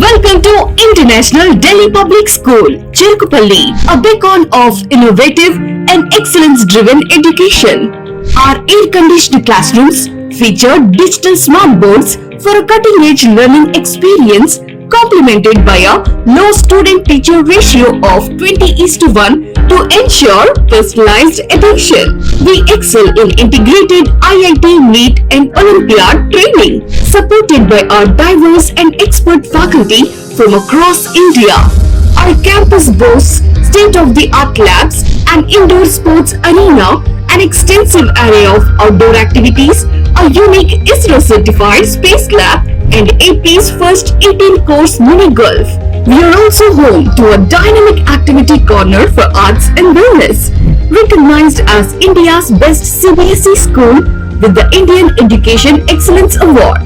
Welcome to International Delhi Public School, Cherkupalli, a beacon of innovative and excellence-driven education. Our air-conditioned classrooms feature digital smart boards for a cutting-edge learning experience, complemented by a low student-teacher ratio of 20:1 to ensure personalized attention. We excel in integrated IIT, NEET and Olympiad training, supported by our diverse and expert faculty from across India. Our campus boasts state-of-the-art labs, an indoor sports arena, an extensive array of outdoor activities, a unique ISRO-certified space lab, and AP's first 18-course mini golf. We are also home to a dynamic activity corner for arts and wellness, recognized as India's best CBSE school with the Indian Education Excellence Award.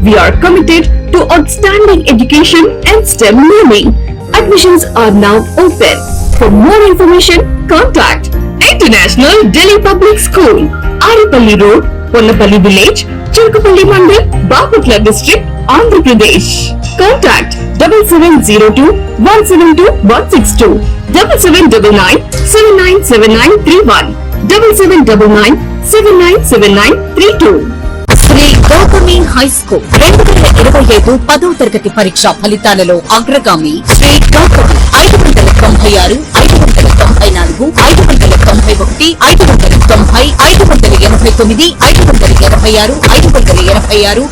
We are committed to outstanding education and STEM learning. Admissions are now open. For more information, contact International Delhi Public School, Aripalli Road, Ponnapalli Village, Cherkupalli Mandal, Bapatla District, Andhra Pradesh. Contact 7702-172-162, 7799-797931, 7799-797932. Shri Gautami high school 2025 10వ తరగతి పరీక్ష ఫలితాలలో అగ్రగామి శ్రీ గౌతమి 596, 594, 591, 590, 589, 586, 586, 585, 584,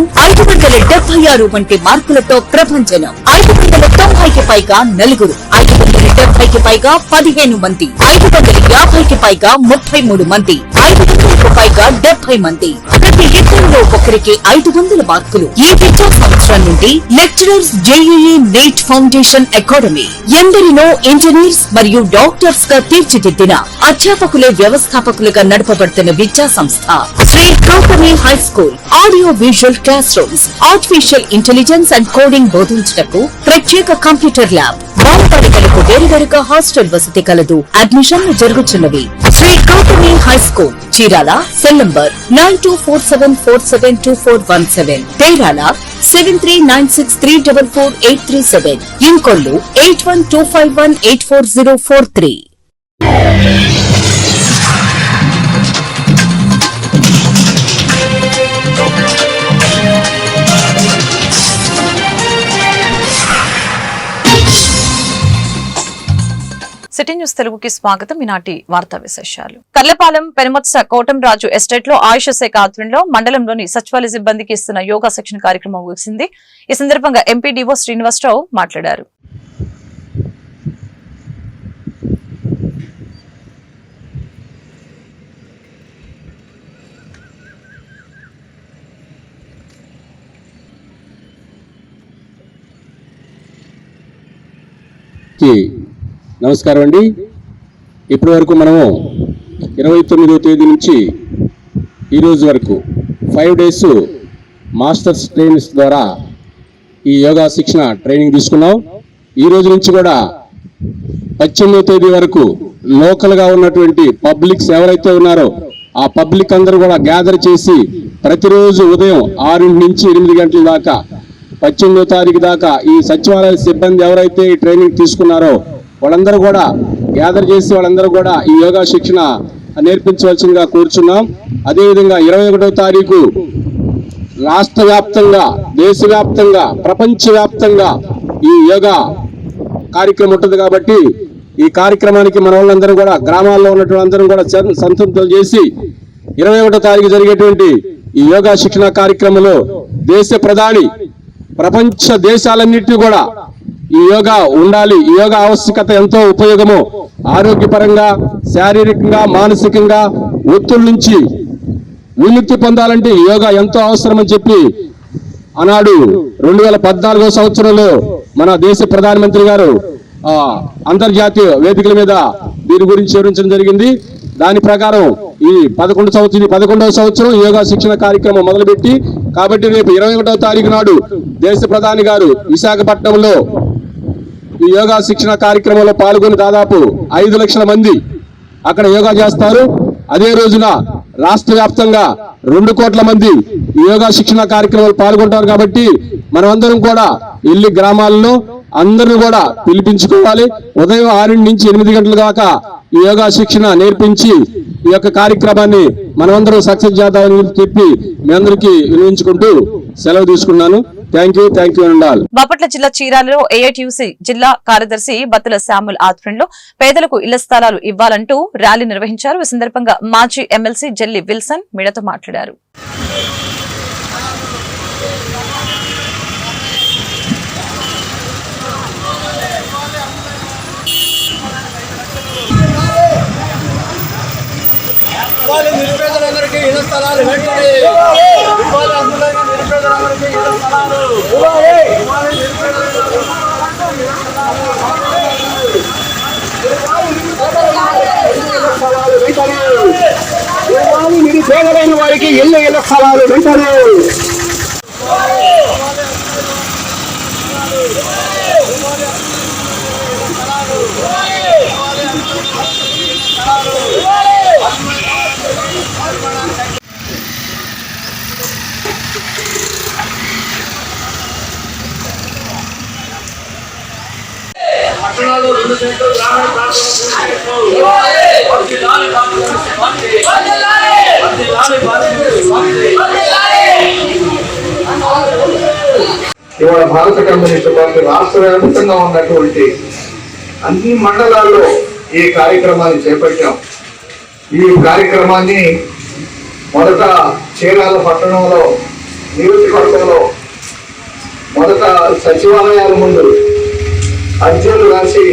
576 వంటి మార్కులతో ప్రభంజనం. 590కి పైగా నలుగురు, 570కి పైగా 15 మంది, 550కి పైగా 33 మంది, 500కు పైగా 70 మంది. ప్రతి ఇద్దరిలో ఒకరికి 500 మార్కులు. ఈ విద్యా సంవత్సరం నుండి lecturers JEE NEET foundation academy, ఎందరినో ఇంజనీర్స్ మరియు డాక్టర్స్ గా తీర్చిదిద్దిన అధ్యాపకులే వ్యవస్థాపకులుగా నడపబడుతున్న విద్యా సంస్థ Shri Gautami high school. Audio visual classrooms, artificial intelligence and coding బోధించుటకు ప్రత్యేక కంప్యూటర్ ల్యాబ్, బాలబాలికలకు వేరువేరుగా హాస్టల్ వసతి కలదు. అడ్మిషన్లు జరుగుతున్నవి. Shri Gautami high school, Chirala. Cell number 9247472417, తేరాల 7396344837, ఇంకొల్లు 8125184043. సిటీ న్యూస్ తెలుగుకి స్వాగతం. ఈనాటి వార్తా విశేషాలు. కర్లపాలెం పెనుమత్స కోటంరాజు ఎస్టేట్ లో ఆయుష్ శాఖ ఆధ్వర్యంలో మండలంలోని సచివాలయ సిబ్బందికి ఇస్తున్న యోగా శిక్షణ కార్యక్రమం ముగిసింది. ఈ సందర్భంగా ఎంపీడీఓ శ్రీనివాసరావు మాట్లాడారు. నమస్కారం అండి. ఇప్పటి వరకు మనము 29వ తేదీ నుంచి ఈరోజు వరకు 5 days మాస్టర్స్ ట్రైనర్స్ ద్వారా ఈ యోగా శిక్షణ ట్రైనింగ్ తీసుకున్నాం. ఈ రోజు నుంచి కూడా 18వ తేదీ వరకు లోకల్గా ఉన్నటువంటి పబ్లిక్స్ ఎవరైతే ఉన్నారో ఆ పబ్లిక్ అందరూ కూడా గ్యాదర్ చేసి ప్రతిరోజు ఉదయం 6 నుంచి 8 గంటల దాకా 18వ తారీఖు దాకా ఈ సచివాలయ సిబ్బంది ఎవరైతే ఈ ట్రైనింగ్ తీసుకున్నారో వాళ్ళందరూ కూడా గ్యాదర్ చేసి వాళ్ళందరూ కూడా ఈ యోగా శిక్షణ నేర్పించవలసిందిగా కోరుచున్నాం. అదేవిధంగా 21వ తారీఖు రాష్ట్ర వ్యాప్తంగా, దేశవ్యాప్తంగా, ప్రపంచవ్యాప్తంగా ఈ యోగా కార్యక్రమం ఉంటుంది కాబట్టి ఈ కార్యక్రమానికి మన వాళ్ళందరూ కూడా గ్రామాల్లో ఉన్నటువంటి అందరూ కూడా సంతృప్తులు చేసి 21వ తారీఖు జరిగేటువంటి ఈ యోగా శిక్షణ కార్యక్రమంలో దేశ ప్రధాని ప్రపంచ దేశాలన్నింటినీ కూడా ఈ యోగా ఉండాలి, ఈ యోగా ఆవశ్యకత ఎంతో ఉపయోగము, ఆరోగ్యపరంగా, శారీరకంగా, మానసికంగా ఒత్తిడి నుంచి విముక్తి పొందాలంటే యోగా ఎంతో అవసరం అని చెప్పి ఆనాడు 2014వ సంవత్సరంలో మన దేశ ప్రధానమంత్రి గారు అంతర్జాతీయ వేదికల మీద దీని గురించి వివరించడం జరిగింది. దాని ప్రకారం ఈ 11వ సంవత్సరం యోగా శిక్షణ కార్యక్రమం మొదలుపెట్టి కాబట్టి రేపు 21వ తారీఖు నాడు దేశ ప్రధాని గారు విశాఖపట్నంలో ఈ యోగా శిక్షణ కార్యక్రమంలో పాల్గొని దాదాపు 5 లక్షల మంది అక్కడ యోగా చేస్తారు. అదే రోజున రాష్ట్ర వ్యాప్తంగా 2 కోట్ల మంది ఈ యోగా శిక్షణ కార్యక్రమాలు పాల్గొంటారు. కాబట్టి మనమందరం కూడా వెళ్ళి గ్రామాల్లో అందరూ కూడా పిలిపించుకోవాలి. ఉదయం 6 నుంచి 8 గంటల దాకా ఈ యోగా శిక్షణ నేర్పించి ఈ యొక్క కార్యక్రమాన్ని మనమందరం సక్సెస్ చేద్దామని చెప్పి మీ అందరికీ వినియోగించుకుంటూ సెలవు తీసుకున్నాను. Thank you Andal. బాపట్ల జిల్లా చీరాలలో ఏఐటియుసి జిల్లా కార్యదర్శి బత్తుల శాముల్ ఆధ్వర్యంలో పేదలకు ఇళ్ల స్థలాలు ఇవ్వాలంటూ ర్యాలీ నిర్వహించారు. ఈ సందర్భంగా మాజీ ఎమ్మెల్సీ జెల్లి విల్సన్ మీడియాతో మాట్లాడారు. నిరుపేదలందరికీ ఇళ్ల స్థలాలు వెంటనే నిరుపేదలందరికీ ఇళ్ల స్థలాలు నిరుపేదలైన వారికి ఇళ్ల స్థలాలు వెంటనే పట్టణాలు 2 సెంట్లు గ్రామీణ ఇవాళ భారత కమ్యూనిస్ట్ పార్టీ రాష్ట్ర వ్యాప్తంగా ఉన్నటువంటి అన్ని మండలాల్లో ఈ కార్యక్రమాన్ని చేపట్టాం. ఈ కార్యక్రమాన్ని మొదట చీరాల పట్టణంలో నియోజకవర్గంలో మొదట సచివాలయాల ముందు అర్జీలు రాసి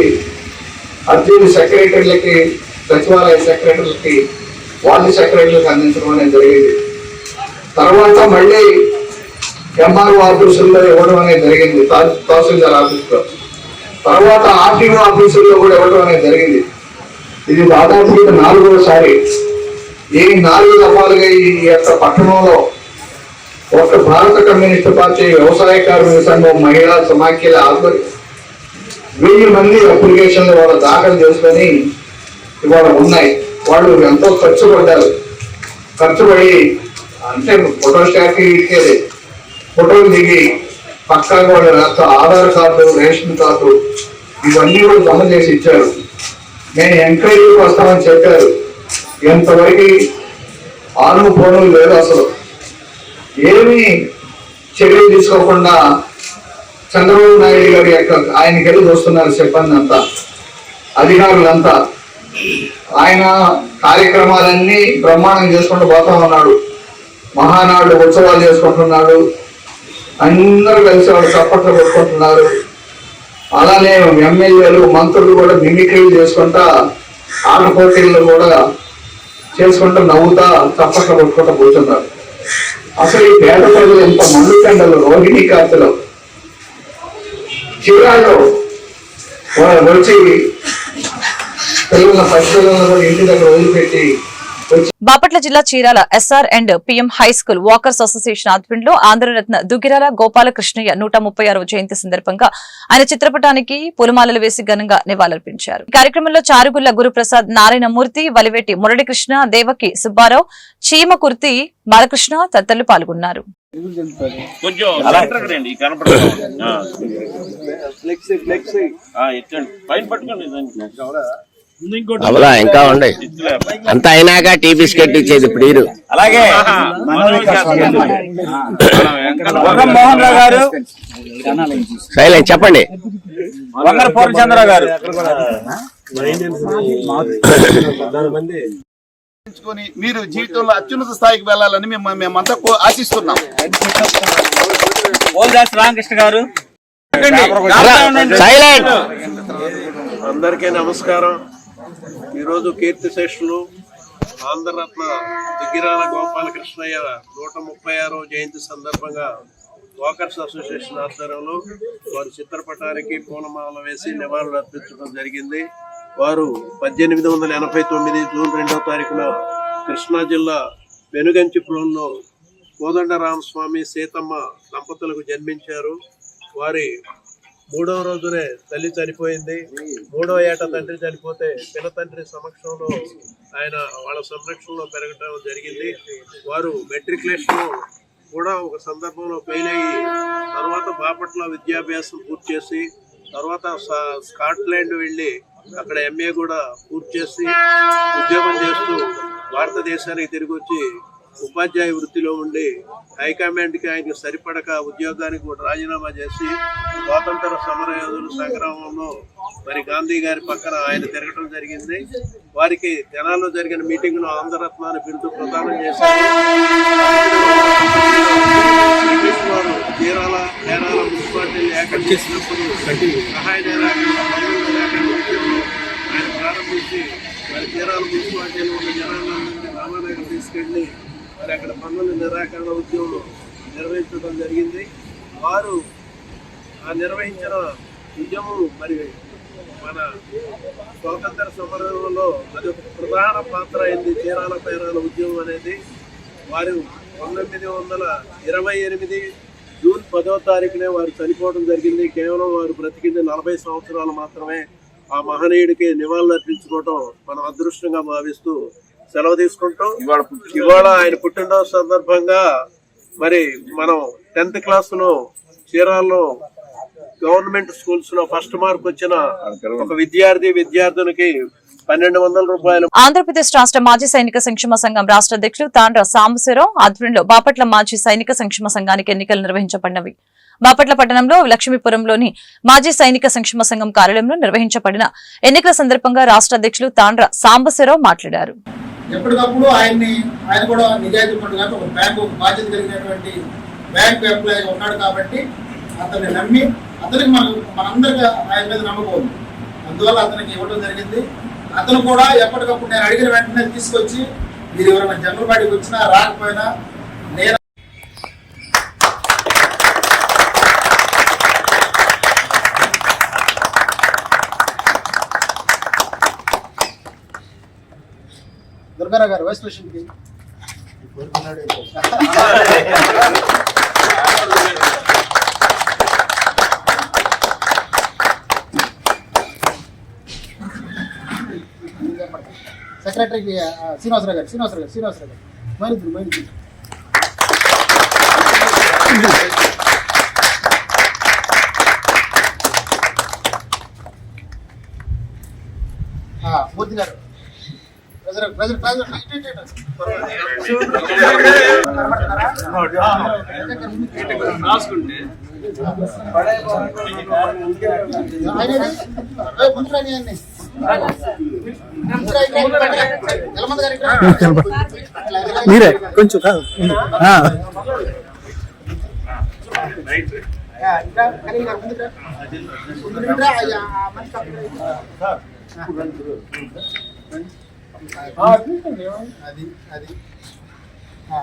అర్జీలు సెక్రటరీలకి, సచివాలయ సెక్రటరీలకి, వార్డు సెక్రటరీలకు అందించడం అనేది జరిగింది. తర్వాత మళ్ళీ ఎంఆర్ఓ ఆఫీసుల్లో ఇవ్వడం అనేది జరిగింది, తహసీల్దార్ ఆఫీసులో. తర్వాత ఆర్టీఓ ఆఫీసుల్లో కూడా ఇవ్వడం అనేది జరిగింది. ఇది దాదాపు 4వసారి. ఈ 4 దఫాలుగా ఈ యొక్క పట్టణంలో ఒక భారత కమ్యూనిస్ట్ పార్టీ వ్యవసాయ కార్మిక సంఘం మహిళా సమాఖ్యల ఆధ్వర్యం 1000 మంది అప్లికేషన్లు వాళ్ళు దాఖలు చేసుకొని ఇవాళ ఉన్నాయి. వాళ్ళు ఎంతో ఖర్చు పడి అంటే ఫోటో స్టాట్ ఇచ్చేది, ఫోటోలు దిగి పక్కాగా వాళ్ళ ఆధార్ కార్డు, రేషన్ కార్డు ఇవన్నీ కూడా జమ చేసి ఇచ్చారు. నేను ఎంక్వైరీకి వస్తామని చెప్పారు. ఎంతవరకు ఆను పోను లేదు. అసలు ఏమీ చర్యలు తీసుకోకుండా చంద్రబాబు నాయుడు గారి యొక్క ఆయనకెళ్ళి చూస్తున్నారు సిబ్బంది అంతా, అధికారులంతా. ఆయన కార్యక్రమాలన్నీ బ్రహ్మాండం చేసుకుంటూ పోతా ఉన్నాడు. మహానాడు ఉత్సవాలు చేసుకుంటున్నాడు. అందరూ కలిసి వాళ్ళు చప్పట్లు కొట్టుకుంటున్నారు. అలానే ఎమ్మెల్యేలు, మంత్రులు కూడా మిమిక్రీలు చేసుకుంటా, ఆట పోటీలు కూడా చేసుకుంటూ నవ్వుతా చప్పట్లు కొట్టుకుంటూ కూర్చున్నారు. అసలు ఈ పేద ప్రజలు ఎంత మండుకండలు రోహిణి కార్తెలో చీరాల్లో వచ్చి పిల్లల పరిశోధనలు కూడా ఇంటి దగ్గర వదిలిపెట్టి. బాపట్ల జిల్లా Chirala SR and PM high school walkers association ఆధ్వర్యంలో ఆంధ్రరత్న దుగ్గిరాల గోపాలకృష్ణయ్య 136వ జయంతి సందర్భంగా ఆయన చిత్రపటానికి పూలమాలలు వేసి ఘనంగా నివాళులర్పించారు. ఈ కార్యక్రమంలో చారుగుళ్ల గురుప్రసాద్, నారాయణమూర్తి, వలివేటి మురళీకృష్ణ, దేవకి సుబ్బారావు, చీమకుర్తి బాలకృష్ణ తదితరులు పాల్గొన్నారు. అవలా ఇంకా ఉండే అంత అయినాక టీ బిస్కెట్ ఇచ్చేది ఇప్పుడు. అలాగే మోహన్ రావు గారు, సైలెంట్ చెప్పండి. పూర్ణచంద్రరావు గారు మీరు జీవితంలో అత్యున్నత స్థాయికి వెళ్ళాలని మేమంతా ఆశిస్తున్నాం. రామకృష్ణ గారు, సైలెంట్. అందరికీ నమస్కారం. ఈరోజు కీర్తిశేషులు ఆంధ్రరత్న దుగ్గిరాల గోపాలకృష్ణయ్య 136వ జయంతి సందర్భంగా వాకర్స్ అసోసియేషన్ ఆధ్వర్యంలో వారి చిత్రపటానికి పూలమాల వేసి నివాళులు అర్పించడం జరిగింది. వారు 1889 జూన్ 2వ తారీఖున కృష్ణా జిల్లా వెనుగంచిపురంలో కోదండరామస్వామి, సీతమ్మ దంపతులకు జన్మించారు. వారి 3వ రోజునే తల్లి చనిపోయింది. 3వ ఏట తండ్రి చనిపోతే పిల్ల తండ్రి సమక్షంలో ఆయన వాళ్ళ సంరక్షణలో పెరగటం జరిగింది. వారు మెట్రికులేషన్ కూడా ఒక సందర్భంలో ఫెయిల్ అయ్యి తర్వాత బాపట్ల విద్యాభ్యాసం పూర్తి చేసి తర్వాత స్కాట్లాండ్ వెళ్ళి అక్కడ MA కూడా పూర్తి చేసి ఉద్యోగం చేస్తూ భారతదేశానికి తిరిగి వచ్చి ఉపాధ్యాయ వృత్తిలో ఉండి హైకమాండ్కి ఆయనకు సరిపడక ఉద్యోగానికి కూడా రాజీనామా చేసి స్వాతంత్ర సమర యోధుల సంగ్రామంలో మరి గాంధీ గారి పక్కన ఆయన తిరగడం జరిగింది. వారికి తెనాల్లో జరిగిన మీటింగ్ లో ఆంధ్రరత్నాన్ని బిరుదు ప్రదానం చేశారు. చీరాల నేరాల మున్సిపాలిటీలు ఏర్పాటు చేసినప్పుడు సహాయ ఆయన ప్రారంభించి మరి చీరాల మున్సిపాలిటీలో ఉన్న జనాలందరినీ రామానగర్ తీసుకెళ్లి మరి అక్కడ పన్నుల నిరాకరణ ఉద్యమం నిర్వహించడం జరిగింది. వారు ఆ నిర్వహించిన ఉద్యమం మరి మన స్వాతంత్ర సమరంలో అది ఒక ప్రధాన పాత్ర అయింది. చీరాల పేరాల ఉద్యమం అనేది వారు 1928 జూన్ 10వ తారీఖునే వారు చనిపోవడం జరిగింది. కేవలం వారు బ్రతికింది 40 సంవత్సరాలు మాత్రమే. ఆ మహనీయుడికి నివాళులు అర్పించుకోవటం మనం అదృష్టంగా భావిస్తూ సెలవు తీసుకుంటాం. ఇవాళ ఆయన పుట్టినరోజు సందర్భంగా మరి మనం 10th క్లాసులో చీరాల్లో గవర్నమెంట్ స్కూల్స్ లో ఫస్ట్ మార్క్ వచ్చిన ఒక విద్యార్థినికి 1200 రూపాయలు. ఆంధ్రప్రదేశ్ రాష్ట్ర మాజీ సైనిక సంక్షేమ సంఘం రాష్ట్ర అధ్యక్షులు తాండ్ర సాంబశివరావు ఆధ్వర్యంలో బాపట్ల మాజీ సైనిక సంక్షేమ సంఘానికి ఎన్నికలు నిర్వహించబడినవి. బాపట్ల పట్టణంలో లక్ష్మీపురంలోని మాజీ సైనిక సంక్షేమ సంఘం కార్యాలయంలో నిర్వహించబడిన ఎన్నికల సందర్భంగా రాష్ట్ర అధ్యక్షులు తాండ్ర సాంబశివరావు మాట్లాడారు. ఎప్పటికప్పుడు ఆయన కూడా నిజాయితీ పట్టుగా ఒక బ్యాంకు బాధ్యత కలిగినటువంటి బ్యాంకు ఎంప్లాయీ ఉన్నాడు కాబట్టి అతన్ని నమ్మి అతనికి మనందరికీ ఆయన మీద నమ్మకం ఉంది. అందువల్ల అతనికి ఇవ్వడం జరిగింది. అతను కూడా ఎప్పటికప్పుడు నేను అడిగిన వెంటనే తీసుకొచ్చి మీరు ఎవరైనా జనరల్ బాడీకి వచ్చినా రాకపోయినా నేను దుర్గారావు గారు వైస్ ప్రెసిడెంట్కి సెక్రటరీకి శ్రీనివాసరావు గారు మైనిద్దు మూర్తి గారు మీరే కొంచెం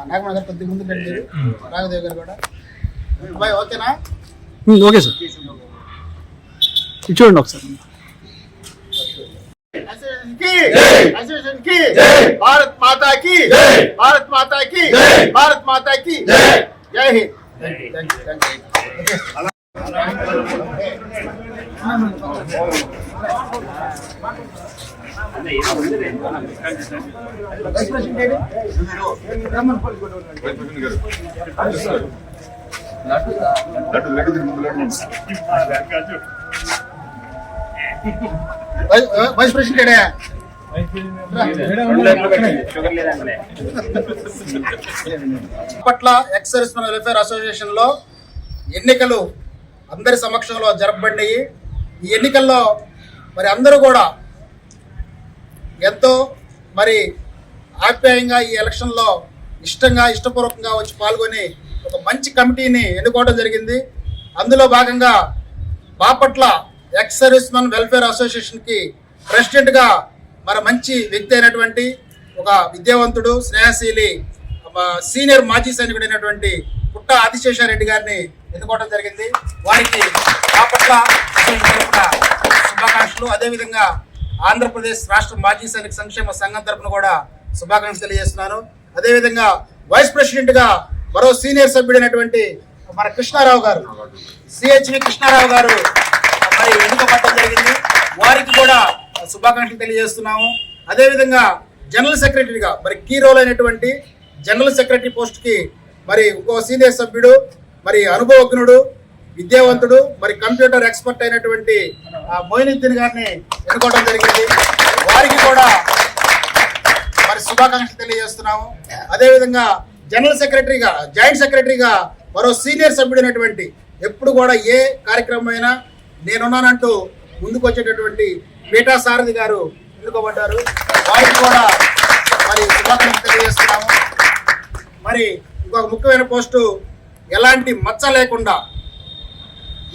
నాగమణ గారు కొద్దిగా ముందు రండి. రాఘదేవ్ గారు కూడా బాయ్. ఓకేనా? Okay sir. చూడండి ఒకసారి. భారత్ మాతా కి భారత్ మాతా కి భారత్ మాతా కి జై హింద్. వైస్ ప్రెసిడెంట్ పట్ల X service men welfare association లో ఎన్నికలు అందరి సమక్షంలో జరపబడినాయి. ఈ ఎన్నికల్లో మరి అందరూ కూడా ఎంతో మరి ఆప్యాయంగా ఈ ఎలక్షన్లో ఇష్టపూర్వకంగా వచ్చి పాల్గొని ఒక మంచి కమిటీని ఎన్నుకోవడం జరిగింది. అందులో భాగంగా Bapatla ex service men welfare అసోసియేషన్కి ప్రెసిడెంట్గా మరి మంచి వ్యక్తి అయినటువంటి ఒక విద్యావంతుడు, స్నేహశీలి, సీనియర్ మాజీ సైనికుడైనటువంటి పుట్ట ఆదిశేషారెడ్డి గారిని ఎన్నుకోవడం జరిగింది. వారికి బాపట్ల శుభాకాంక్షలు. అదేవిధంగా ఆంధ్రప్రదేశ్ రాష్ట్ర మాజీ సైనిక సంక్షేమ సంఘం తరఫున కూడా శుభాకాంక్షలు తెలియజేస్తున్నాను. అదేవిధంగా వైస్ ప్రెసిడెంట్గా మరో సీనియర్ సభ్యుడైనటువంటి మన కృష్ణారావు గారు, సిహెచ్వి కృష్ణారావు గారు మరి ఎన్నుకోబడటం జరిగింది. వారికి కూడా శుభాకాంక్షలు తెలియజేస్తున్నాము. అదేవిధంగా జనరల్ సెక్రటరీగా మరి కీ రోల్ అయినటువంటి జనరల్ సెక్రటరీ పోస్ట్కి మరి ఇంకో సీనియర్ సభ్యుడు, మరి అనుభవజ్ఞుడు, విద్యావంతుడు, మరి కంప్యూటర్ ఎక్స్పర్ట్ అయినటువంటి మొయినుద్దీన్ గారిని ఎన్నుకోవడం జరిగింది. వారికి కూడా మరి శుభాకాంక్షలు తెలియజేస్తున్నాము. అదేవిధంగా జనరల్ సెక్రటరీగా, జాయింట్ సెక్రటరీగా మరో సీనియర్ సభ్యుడైనటువంటి, ఎప్పుడు కూడా ఏ కార్యక్రమం అయినా నేనున్నానంటూ ముందుకు వచ్చేటటువంటి పీఠా సారథి గారు ఎన్నుకోబడ్డారు. వారికి కూడా మరి శుభాకాంక్షలు తెలియజేస్తున్నాము. మరి ఇంకొక ముఖ్యమైన పోస్టు, ఎలాంటి మచ్చ లేకుండా,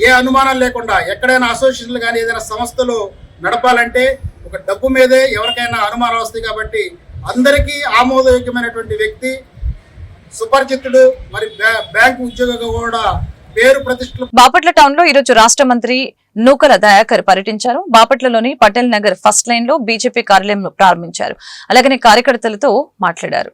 ఏ అనుమానం లేకుండా ఎక్కడైనా అసోసియేషన్లు కానీ ఏదైనా సంస్థలు నడపాలంటే ఒక డబ్బు మీదే ఎవరికైనా అనుమానం వస్తాయి. కాబట్టి అందరికీ ఆమోదయోగ్యమైనటువంటి వ్యక్తి, సుపరిచితుడు, మరి బ్యాంకు ఉద్యోగంగా కూడా పేరు ప్రతిష్టలు. బాపట్ల టౌన్ లో ఈరోజు రాష్ట్ర మంత్రి నూకల దయాకర్ పర్యటించారు. బాపట్లలోని పటేల్ నగర్ ఫస్ట్ లైన్ లో బీజేపీ కార్యాలయం ప్రారంభించారు. అలాగనే కార్యకర్తలతో మాట్లాడారు.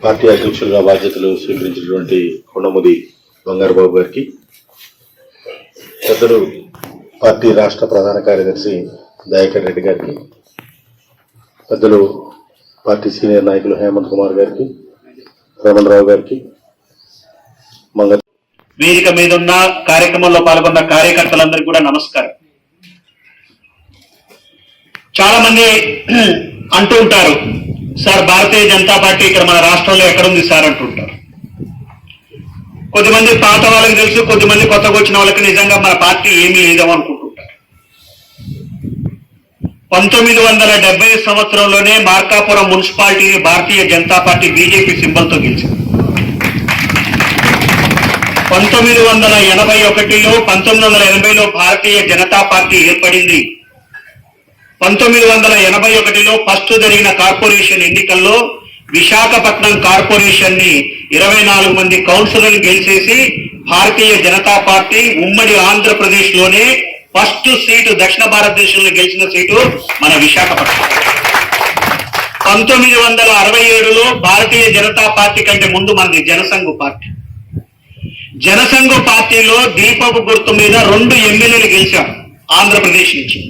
పార్టీ అధ్యక్షులుగా బాధ్యతలు స్వీకరించినటువంటి కొండముది బంగారు బాబు గారికి, పెద్దలు పార్టీ రాష్ట్ర ప్రధాన కార్యదర్శి దయాకర్ రెడ్డి గారికి, పెద్దలు పార్టీ సీనియర్ నాయకులు హేమంత్ కుమార్ గారికి, రమణరావు గారికి, వేదిక మీద ఉన్న కార్యక్రమంలో పాల్గొన్న కార్యకర్తలందరికీ కూడా నమస్కారం. చాలా మంది అంటూ ఉంటారు, సార్ భారతీయ జనతా పార్టీ ఇక్కడ మన రాష్ట్రంలో ఎక్కడుంది సార్ అంటుంటారు. కొద్దిమంది పాత వాళ్ళకి తెలుసు, కొద్దిమంది కొత్తగా వచ్చిన వాళ్ళకి నిజంగా మన పార్టీ ఏమీ లేదేమో అనుకుంటుంటారు. 1970 సంవత్సరంలోనే మార్కాపురం మున్సిపాలిటీని భారతీయ జనతా పార్టీ బీజేపీ సింబల్తో గెలిచింది. 1981లో 1980లో భారతీయ జనతా పార్టీ ఏర్పడింది. 1981లో ఫస్ట్ జరిగిన కార్పొరేషన్ ఎన్నికల్లో విశాఖపట్నం కార్పొరేషన్ ని 24 మంది కౌన్సిలర్లు గెలిచేసి భారతీయ జనతా పార్టీ ఉమ్మడి ఆంధ్రప్రదేశ్ లోనే ఫస్ట్ సీటు, దక్షిణ భారతదేశంలో గెలిచిన సీటు మన విశాఖపట్నం. 1967లో భారతీయ జనతా పార్టీ కంటే ముందు మనది జనసంఘ్ పార్టీ. జనసంఘ్ పార్టీలో దీపపు గుర్తు మీద 2 ఎమ్మెల్యేలు గెలిచాం ఆంధ్రప్రదేశ్ నుంచి.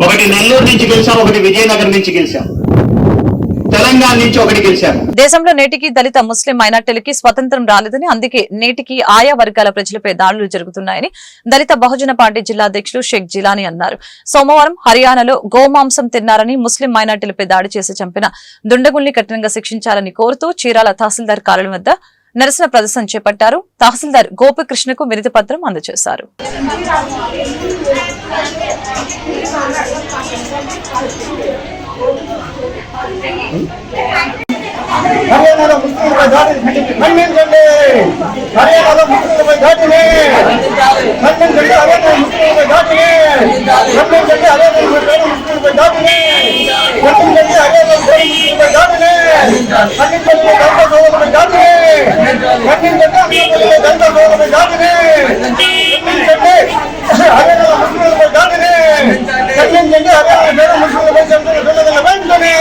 ఒకటి నెల్లూరు నుంచి గెలిచాం, ఒకటి విజయనగరం నుంచి గెలిచాం, తెలంగాణ నుంచి ఒకటి గెలిచారు. దేశంలో నేటికి దళిత ముస్లిం మైనార్టీలకి స్వతంత్రం రాలేదని, అందుకే నేటికి ఆయా వర్గాల ప్రజలపై దాడులు జరుగుతున్నాయని దళిత బహుజన పార్టీ జిల్లా అధ్యక్షులు షేక్ జిలానీ అన్నారు. సోమవారం హర్యానాలో గోమాంసం తిన్నారని ముస్లిం మైనార్టీలపై దాడి చేసి చంపిన దుండగుల్ని కఠినంగా శిక్షించాలని కోరుతూ చీరాల తహసీల్దార్ కార్యాలయం వద్ద నిరసన ప్రదర్శన చేపట్టారు. తహసీల్దార్ గోపికృష్ణకు వినతి పత్రం అందజేశారు. హర్యానాలో ముస్లింలపై దాడిని ఖండించండి. హర్యానాలో ముస్లింలపై దాడిని ఖండించండి. హర్యానా ముస్లింలపై దాడిని ఖండించండి. హర్యానా ముస్లింలపై దాడిని ఖండించండి. హర్యానా ముస్లింలపై దాడిని ఖండించండి. దళిత సోదరులపై దాడిని ఖండించండి. దళిత సోదరులపై దాడిని ఖండించండి. హర్యానాలో ముస్లింలపై దాడిని ఖండించండి. హర్యానా ముస్లింలపై వెంటనే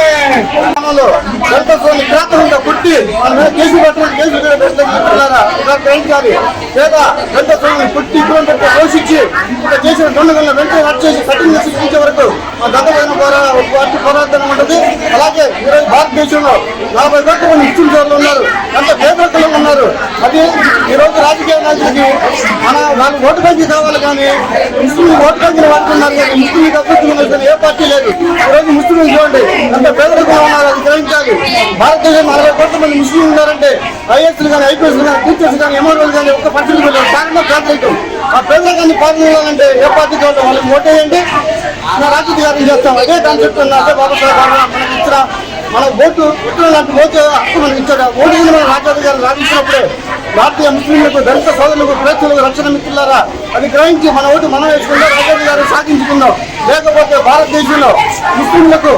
నిగ్రహంగా పుట్టి వాళ్ళ మీద కేసు గ్రహించాలి. లేదా గంట పుట్టి ఇటువంటి పోషించి ఇంకా చేసిన దొండగలను వెంటనే అరెస్ట్ చేసి కఠినంగా శిక్షించే వరకు మా దత్తమైన పార్టీ పోరాటం ఉంటుంది. అలాగే ఈరోజు భారతదేశంలో 40 కోట్ల మంది ముస్లిం సోదరులు ఉన్నారు, ఎంత పేదరికంలో ఉన్నారు. అది ఈరోజు రాజకీయ నాయకులకి వాళ్ళు ఓటు బ్యాంకి కావాలి కానీ ముస్లిం ఓటు బ్యాంకులు వాడుతున్నారు కానీ ముస్లింలకు అభివృద్ధి ఏ పార్టీ లేదు. ఈరోజు ముస్లింలు చూడండి ఎంత పేదరికంలో ఉన్నారు, అది గ్రహించాలి. భారతదేశంలో 40 కోట్ల మంది ముస్లింలు ఉన్నారంటే ఐఏఎస్లు కానీ ఐపీఎస్లు కానీ టీచర్స్ కానీ ఎంఆర్ఓలు కానీ ఒక్క పర్సెంట్ కారణం పేదరికం. ఆ పేదరికాన్ని పాల్గొనాలంటే ఏ పార్టీ కావాలి వాళ్ళకి ఓటేయండి, మన రాజకీయాలు చేస్తాం. అదే కాన్సెప్ట్ అదే బాబాసాహెబ్ మనకి ఇచ్చిన మన ఓటు ఎక్కడ లాంటి ఓటు హక్కు మనకి ఇచ్చాడు. ఓటు మన రాజ్యాధికారులు రాణించినప్పుడే భారతీయ ముస్లింలకు దళిత సోదరులకు ప్రజలకు రక్షణ మిత్రులారా అది గ్రహించి మన ఓటు మనం వేసుకుందాం, రాజ్యాధికారులు సాధించుకుందాం. లేకపోతే భారతదేశంలో ముస్లింలకు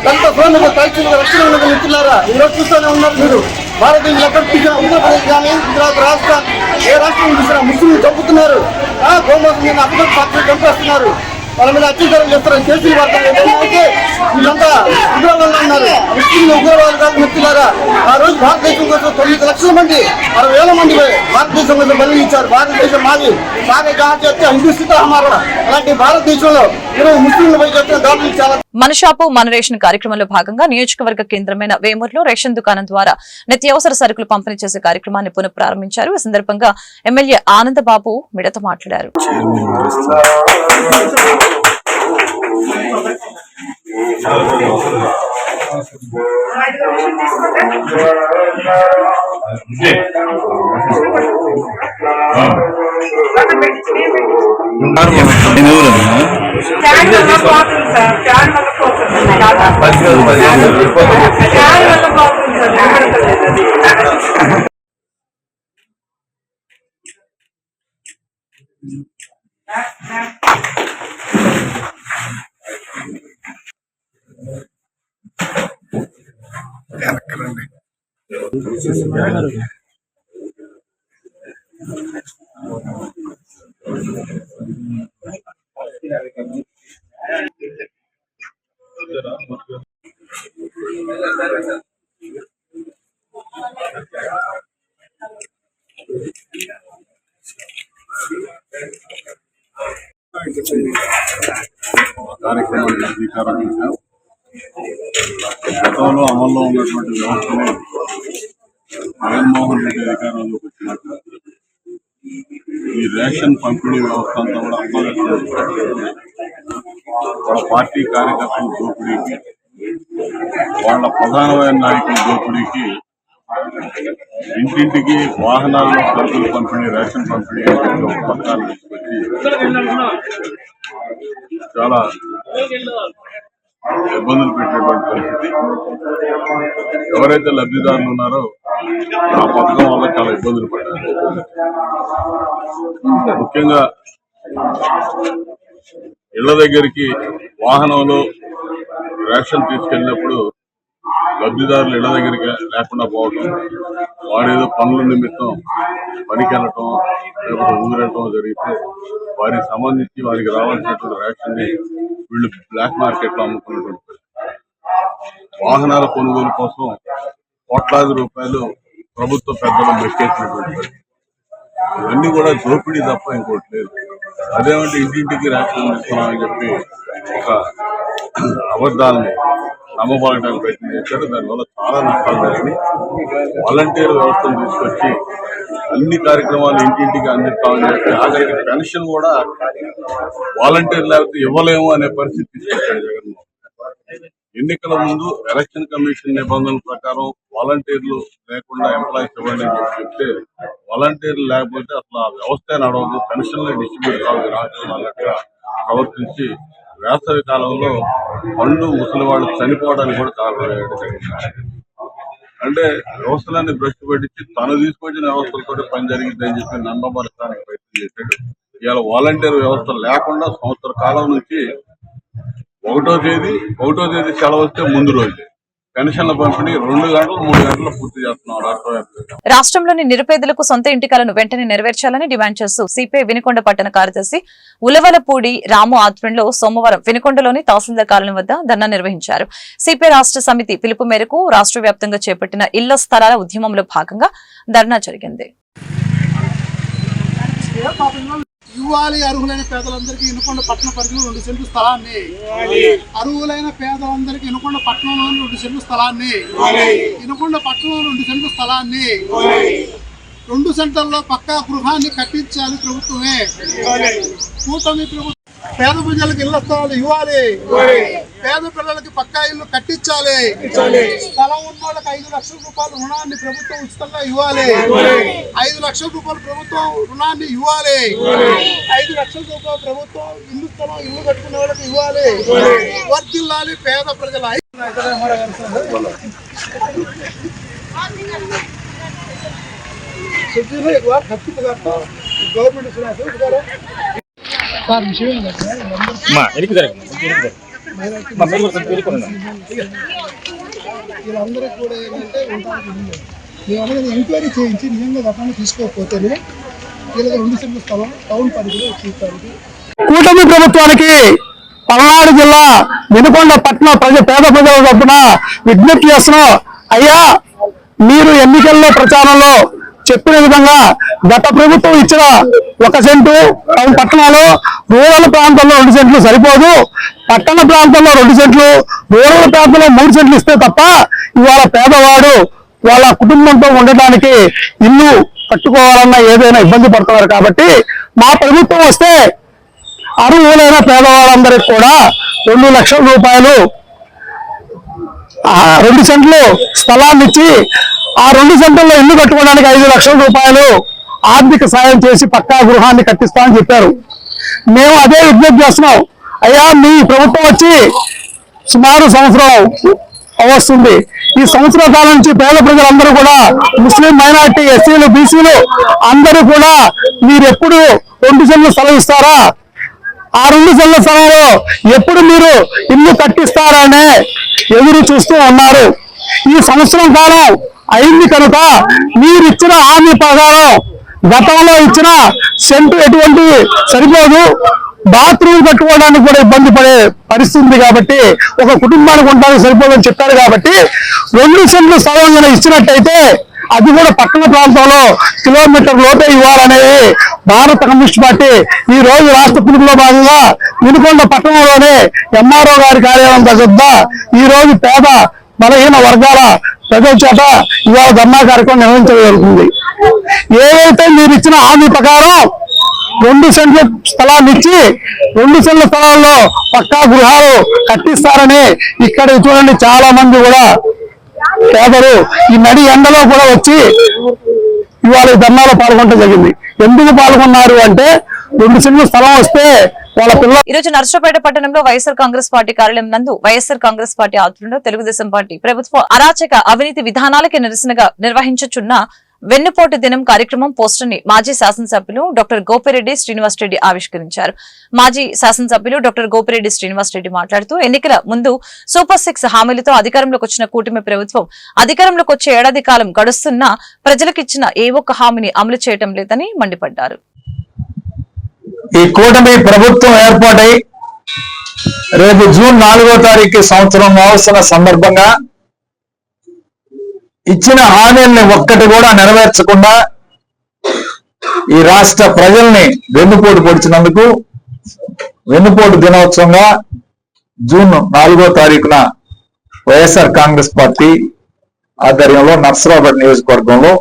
దళిత సోదరులకు క్రైస్తవులకు రక్షణ మిత్రులారా ఈరోజు చూస్తూనే ఉన్నారు మీరు. భారతదేశంలో ఎక్కడ చూసినా ఉత్తరప్రదేశ్ కానీ గుజరాత్ రాష్ట్రం ఏ రాష్ట్రం చూసినా ముస్లింలు చంపుతున్నారు, గోమాసం మీద అభివృద్ధి పార్టీలు చంపేస్తున్నారు, వాళ్ళ మీద అత్యాచారం చేస్తారు, కేసులు పడతారు. వీళ్ళంతా ఉగ్రవాదులు ఉన్నారు, ముస్లింలు ఉగ్రవాదులు కాదు మిత్రులారా. ఆ రోజు భారతదేశం కోసం 9 లక్షల మంది 60,000 మంది భారతదేశం కోసం బలి ఇచ్చారు. భారతదేశం మాది సాగే చేస్తే హిందూస్థిత హమారా. అలాంటి భారతదేశంలో ఈరోజు ముస్లింలపై చేస్తున్న దాడులు చాలా. మన షాపు మన రేషన్ కార్యక్రమంలో భాగంగా నియోజకవర్గ కేంద్రమైన వేమూరులో రేషన్ దుకాణం ద్వారా నిత్యావసర సరుకులు పంపిణీ చేసే కార్యక్రమాన్ని పునఃప్రారంభించారు. ఈ సందర్భంగా ఎమ్మెల్యే ఆనందబాబు మిడతో మాట్లాడారు. కార్యక్రమానికి శ్రీకారం చేశాం. గతంలో అమల్లో ఉన్నటువంటి వ్యవస్థని జగన్మోహన్ రెడ్డి అధికారంలోకి వచ్చినాక ఈ రేషన్ పంపిణీ వ్యవస్థ అంతా కూడా అమలు వాళ్ళ పార్టీ కార్యకర్తల దోపిడీకి, వాళ్ళ ప్రధానమైన నాయకుల దోపిడీకి, ఇంటింటికి వాహనాల్లో సరుకులు పంపిణీ, రేషన్ పంపిణీ పథకాలు తీసుకొచ్చి చాలా ఇబ్బందులు పెట్టేటువంటి పరిస్థితి. ఎవరైతే లబ్ధిదారులు ఉన్నారో ఆ పథకం వల్ల చాలా ఇబ్బందులు పడ్డారు. ముఖ్యంగా ఇళ్ల దగ్గరికి వాహనంలో రేషన్ తీసుకెళ్ళినప్పుడు లబ్ధిదారులు ఇళ్ల దగ్గరికి లేకుండా పోవటం, వారు ఏదో పనుల నిమిత్తం పనికి వెళ్ళటం లేకపోతే ఊరెళ్ళటం జరిగితే వారికి సంబంధించి వారికి రావాల్సినటువంటి రేషన్ ని వీళ్ళు బ్లాక్ మార్కెట్ లో అమ్ముకున్నటువంటి వాహనాల కొనుగోలు కోసం కోట్లాది రూపాయలు ప్రభుత్వ పెద్దలు మెక్కేసినటువంటి పరిస్థితి. ఇవన్నీ కూడా దోపిడీ తప్ప ఇంకోటి లేదు. అదేమంటే ఇంటింటికి రేషన్ ఇస్తున్నామని చెప్పి ఒక అబద్ధాలను నమ్మబడటానికి ప్రయత్నం చేశారు. దానివల్ల చాలా నష్టాలు జరిగినాయి. వాలంటీర్ వ్యవస్థను తీసుకొచ్చి అన్ని కార్యక్రమాలు ఇంటింటికి అందిస్తామని చెప్పి ఆఖరికి పెన్షన్ కూడా వాలంటీర్ లేకపోతే ఇవ్వలేము అనే పరిస్థితి తీసుకొచ్చాడు జగన్మోహన్. ఎన్నికల ముందు ఎలక్షన్ కమిషన్ నిబంధనల ప్రకారం వాలంటీర్లు లేకుండా ఎంప్లాయీస్ ఇవ్వండి అని చెప్తే వాలంటీర్లు లేకపోతే అసలు ఆ వ్యవస్థ నడవదు, పెన్షన్లే డిస్ట్రిబ్యూట్ కావాలి రాష్ట్రం అన్నట్టుగా ప్రవర్తించి వేసవి కాలంలో పండు ముసలి వాళ్ళు చనిపోవడానికి కూడా కారణమయ్యాడు జగన్. అంటే వ్యవస్థలన్నీ భ్రష్టు పెట్టించి తను తీసుకొచ్చిన వ్యవస్థలతో పని జరిగిందని చెప్పి నమ్మబరచడానికి ప్రయత్నం చేశాడు. ఇవాళ వాలంటీర్ వ్యవస్థ లేకుండా సంవత్సర కాలం నుంచి ఒకటో తేదీ సెలవు వస్తే ముందు రోజు పెన్షన్ల పంపిణీ 2 గంటలు 3 గంటలు పూర్తి చేస్తున్నాం రాష్ట్ర వ్యాప్తంగా. రాష్ట్రంలోని నిరుపేదలకు సొంత ఇంటి కలను వెంటనే నెరవేర్చాలని డిమాండ్ చేస్తూ సిపిఐ వినుకొండ పట్టణ కార్యదర్శి ఉలవలపూడి రాము ఆధ్వర్యంలో సోమవారం వినుకొండలోని తహసీల్దార్ కార్యాలయం వద్ద ధర్నా నిర్వహించారు. సిపిఐ రాష్ట్ర సమితి పిలుపు మేరకు రాష్ట్ర వ్యాప్తంగా చేపట్టిన ఇళ్ల స్థలాల ఉద్యమంలో భాగంగా ధర్నా జరిగింది. ఇవ్వాలి అర్హులైన పేదలందరికీ వినుకొండ పట్టణ పరిధిలో 2 సెంట్లు స్థలాన్ని, అర్హులైన పేదలందరికీ వినుకొండ పట్టణంలో 2 సెంట్లు స్థలాన్ని, వినుకొండ పట్టణంలో 2 సెంట్లు స్థలాన్ని 2 సెంటర్లో పక్కా గృహాన్ని కట్టించాలి ప్రభుత్వమే. కూటమి ప్రభుత్వం పేద ప్రజలకు ఇళ్ల స్థలాలు ఇవ్వాలి, పేద పిల్లలకి పక్కా ఇల్లు కట్టించాలి, స్థలం ఉన్న వాళ్ళకి 5 లక్షల రూపాయల రుణాన్ని ప్రభుత్వం ఉచితంగా ఇవ్వాలి, 5 లక్షల రూపాయల ప్రభుత్వం రుణాన్ని ఇవ్వాలి, 5 లక్షల రూపాయల ప్రభుత్వం ఇల్లు కట్టుకునే వాళ్ళకి ఇవ్వాలి. వర్ధిల్లాలి పేద ప్రజల వీళ్ళందరికీ కూడా ఏంటంటే మేమనేది ఎంక్వైరీ చేయించి నిజంగా గతంలో తీసుకోకపోతేనే వీళ్ళకి 2 సెంట్ల స్థలం టౌన్ పరిధిలో వచ్చేసరికి కూటమి ప్రభుత్వానికి పల్నాడు జిల్లా వినుకొండ పట్టణ పేద ప్రజల తరఫున విజ్ఞప్తి చేస్తున్నాం. అయ్యా, మీరు ఎన్నికల్లో ప్రచారంలో చెప్పిన విధంగా గత ప్రభుత్వం ఇచ్చిన 1 సెంటు టౌన్ పట్టణంలో, రూరల్ ప్రాంతంలో 2 సెంట్లు సరిపోదు, పట్టణ ప్రాంతంలో 2 సెంట్లు, రూరల్ ప్రాంతంలో 3 సెంట్లు ఇస్తే తప్ప ఇవాళ పేదవాడు వాళ్ళ కుటుంబంతో ఉండటానికి ఇల్లు కట్టుకోవాలన్నా ఏదైనా ఇబ్బంది పడుతున్నారు. కాబట్టి మా ప్రభుత్వం వస్తే అర్హులైన పేదవాళ్ళందరికీ కూడా 2 లక్షల రూపాయలు 2 సెంట్లు స్థలాన్ని ఇచ్చి ఆ 2 సెంట్లలో ఇల్లు కట్టుకోవడానికి 5 లక్షల రూపాయలు ఆర్థిక సాయం చేసి పక్కా గృహాన్ని కట్టిస్తామని చెప్పారు. మేము అదే విజ్ఞప్తి చేస్తున్నాం. అయ్యా, మీ ప్రభుత్వం వచ్చి సుమారు సంవత్సరం వస్తుంది. ఈ సంవత్సర కాలం నుంచి పేద ప్రజలందరూ కూడా, ముస్లిం మైనారిటీ, ఎస్సీలు, బీసీలు అందరూ కూడా మీరు ఎప్పుడు 2 సెంట్ల స్థలం ఇస్తారా, ఆ 2 సెంట్ల స్థలంలో ఎప్పుడు మీరు ఇల్లు కట్టిస్తారనే ఎదురు చూస్తూ ఉన్నారు. ఈ సంవత్సరం కాలం అయింది కనుక మీరు ఇచ్చిన హామీ ప్రకారం గతంలో ఇచ్చిన సెంటు ఎటువంటి సరిపోదు, బాత్రూమ్ కట్టుకోవడానికి కూడా ఇబ్బంది పడే పరిస్థితి కాబట్టి ఒక కుటుంబానికి ఉండడానికి సరిపోదని చెప్పారు. కాబట్టి 2 సెంట్లు స్థలం ఇచ్చినట్టయితే అది కూడా పట్టణ ప్రాంతంలో కిలోమీటర్ లోపే ఇవ్వాలనేది భారత కమ్యూనిస్ట్ పార్టీ ఈ రోజు రాష్ట్ర పిలుపులో భాగంగా వినుకొండ పట్టణంలోనే ఎంఆర్ఓ గారి కార్యాలయం దగ్గర ఈ రోజు పేద బలహీన వర్గాల ప్రజల చేత ఇవాళ ధర్నా కార్యక్రమం నిర్వహించడం జరుగుతుంది. ఏవైతే మీరు ఇచ్చిన హామీ ప్రకారం 2 సెంట్ల స్థలాన్ని ఇచ్చి 2 సెంట్ల స్థలాల్లో పక్కా గృహాలు కట్టిస్తారని ఇక్కడ చూడండి చాలా మంది కూడా పేదలు ఈ నడి ఎండలో కూడా వచ్చి ఇవాళ ధర్నాలో పాల్గొనడం జరిగింది. ఎందుకు పాల్గొన్నారు అంటే 2 సెంట్ల స్థలం వస్తే వాళ్ళ పిల్లలు. ఈ రోజు నర్సరావుపేట పట్టణంలో వైఎస్ఆర్ కాంగ్రెస్ పార్టీ కార్యాలయం నందు వైఎస్ఆర్ కాంగ్రెస్ పార్టీ ఆధ్వర్యంలో తెలుగుదేశం పార్టీ ప్రభుత్వ అరాచక అవినీతి విధానాలకి నిరసనగా నిర్వహించుచున్న వెన్నుపోటు దినం కార్యక్రమం పోస్టర్ ని మాజీ శాసనసభ్యులు డాక్టర్ గోపిరెడ్డి శ్రీనివాసరెడ్డి ఆవిష్కరించారు. మాజీ శాసనసభ్యులు డాక్టర్ గోపిరెడ్డి శ్రీనివాసరెడ్డి మాట్లాడుతూ ఎన్నికల ముందు సూపర్ 6 హామీలతో అధికారంలోకి వచ్చిన కూటమి ప్రభుత్వం అధికారంలోకి వచ్చే ఏడాది కాలం గడుస్తున్నా ప్రజలకు ఇచ్చిన ఏ ఒక్క హామీని అమలు చేయడం లేదని మండిపడ్డారు. ఈ కూటమి ప్రభుత్వం ఏర్పాటై రేపు జూన్ 4వ తారీఖు సంవత్సరం వస్తున్న సందర్భంగా ఇచ్చిన హామీల్ని ఒక్కటి కూడా నెరవేర్చకుండా ఈ రాష్ట్ర ప్రజల్ని వెన్నుపోటు పొడిచినందుకు వెన్నుపోటు దినోత్సవంగా జూన్ 4వ తారీఖున వైఎస్ఆర్ కాంగ్రెస్ పార్టీ ఆధ్వర్యంలో నర్సరావుపేట నియోజకవర్గంలో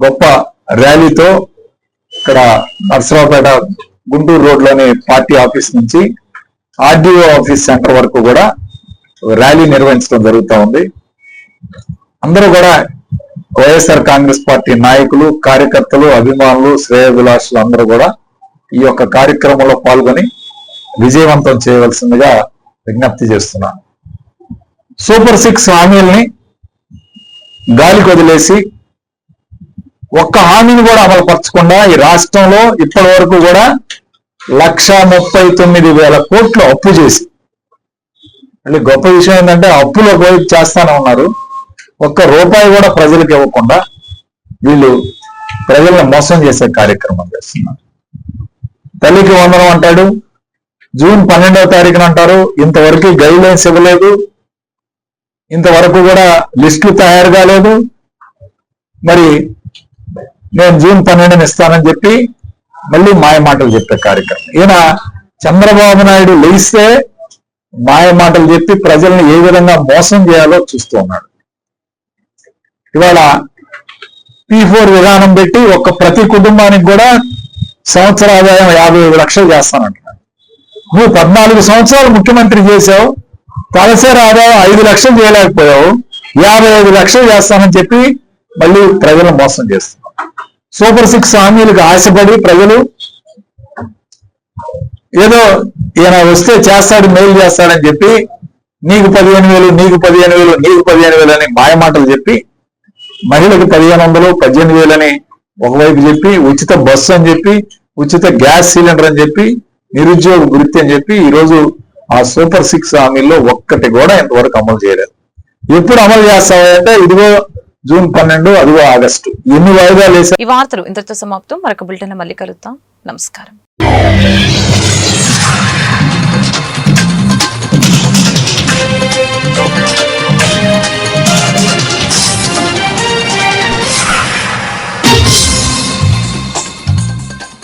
గొప్ప ర్యాలీతో ఇక్కడ నర్సరావుపేట గుంటూరు రోడ్లోని పార్టీ ఆఫీస్ నుంచి ఆర్డీఓ ఆఫీస్ సెంటర్ వరకు కూడా ర్యాలీ నిర్వహించడం జరుగుతూ ఉంది. అందరూ కూడా వైఎస్ఆర్ కాంగ్రెస్ పార్టీ నాయకులు, కార్యకర్తలు, అభిమానులు, శ్రేయోభిలాషులు అందరూ కూడా ఈ యొక్క కార్యక్రమంలో పాల్గొని విజయవంతం చేయవలసిందిగా విజ్ఞప్తి చేస్తున్నాను. సూపర్ 6 హామీల్ని గాలికి వదిలేసి ఒక్క హామీని కూడా అమలుపరచకుండా ఈ రాష్ట్రంలో ఇప్పటి వరకు కూడా 1,39,000 కోట్లు అప్పు చేసి మళ్ళీ గొప్ప విషయం ఏంటంటే అప్పులు ఒకవైపు చేస్తానే ఉన్నారు, ఒక్క రూపాయి కూడా ప్రజలకు ఇవ్వకుండా వీళ్ళు ప్రజలను మోసం చేసే కార్యక్రమం చేస్తున్నారు. తల్లికి వందనం అంటాడు, జూన్ 12వ తారీఖున అంటారు, ఇంతవరకు గైడ్ లైన్స్ ఇవ్వలేదు, ఇంతవరకు కూడా లిస్టులు తయారు కాలేదు, మరి నేను జూన్ 12ని ఇస్తానని చెప్పి మళ్ళీ మాయ మాటలు చెప్పే కార్యక్రమం. ఈయన చంద్రబాబు నాయుడు లేస్తే మాయ మాటలు చెప్పి ప్రజల్ని ఏ విధంగా మోసం చేయాలో చూస్తూ ఉన్నాడు. ఇవాళ P4 విధానం పెట్టి ప్రతి కుటుంబానికి కూడా సంవత్సర ఆదాయం 55 లక్షలు చేస్తానంటున్నాడు. నువ్వు 14 సంవత్సరాలు ముఖ్యమంత్రి చేశావు, తలసరి ఆదాయం 5 లక్షలు చేయలేకపోయావు, 55 లక్షలు చేస్తానని చెప్పి మళ్ళీ ప్రజలను మోసం చేస్తున్నావు. సూపర్ 6 హామీలకు ఆశపడి ప్రజలు ఏదో ఈయన వస్తే చేస్తాడు, మేలు చేస్తాడని చెప్పి నీకు 15,000, నీకు 15,000, నీకు 15,000 అని మాయమాటలు చెప్పి మహిళకు 1,500, 18,000 అని ఒకవైపు చెప్పి, ఉచిత బస్సు అని చెప్పి, ఉచిత గ్యాస్ సిలిండర్ అని చెప్పి, నిరుద్యోగ వృత్తి అని చెప్పి ఈరోజు ఆ సూపర్ 6 హామీల్లో ఒక్కటి కూడా ఇంతవరకు అమలు చేయలేదు. ఎప్పుడు అమలు చేస్తామంటే ఇదిగో జూన్ 12, అదిగో ఆగస్టు, ఎన్ని వాయిదాలు వేసారు. ఈ వార్తలు ఇంతటితో సమాప్తం. మరొక బులెటిన్ మళ్ళీ కలుద్దాం. నమస్కారం. Thank you.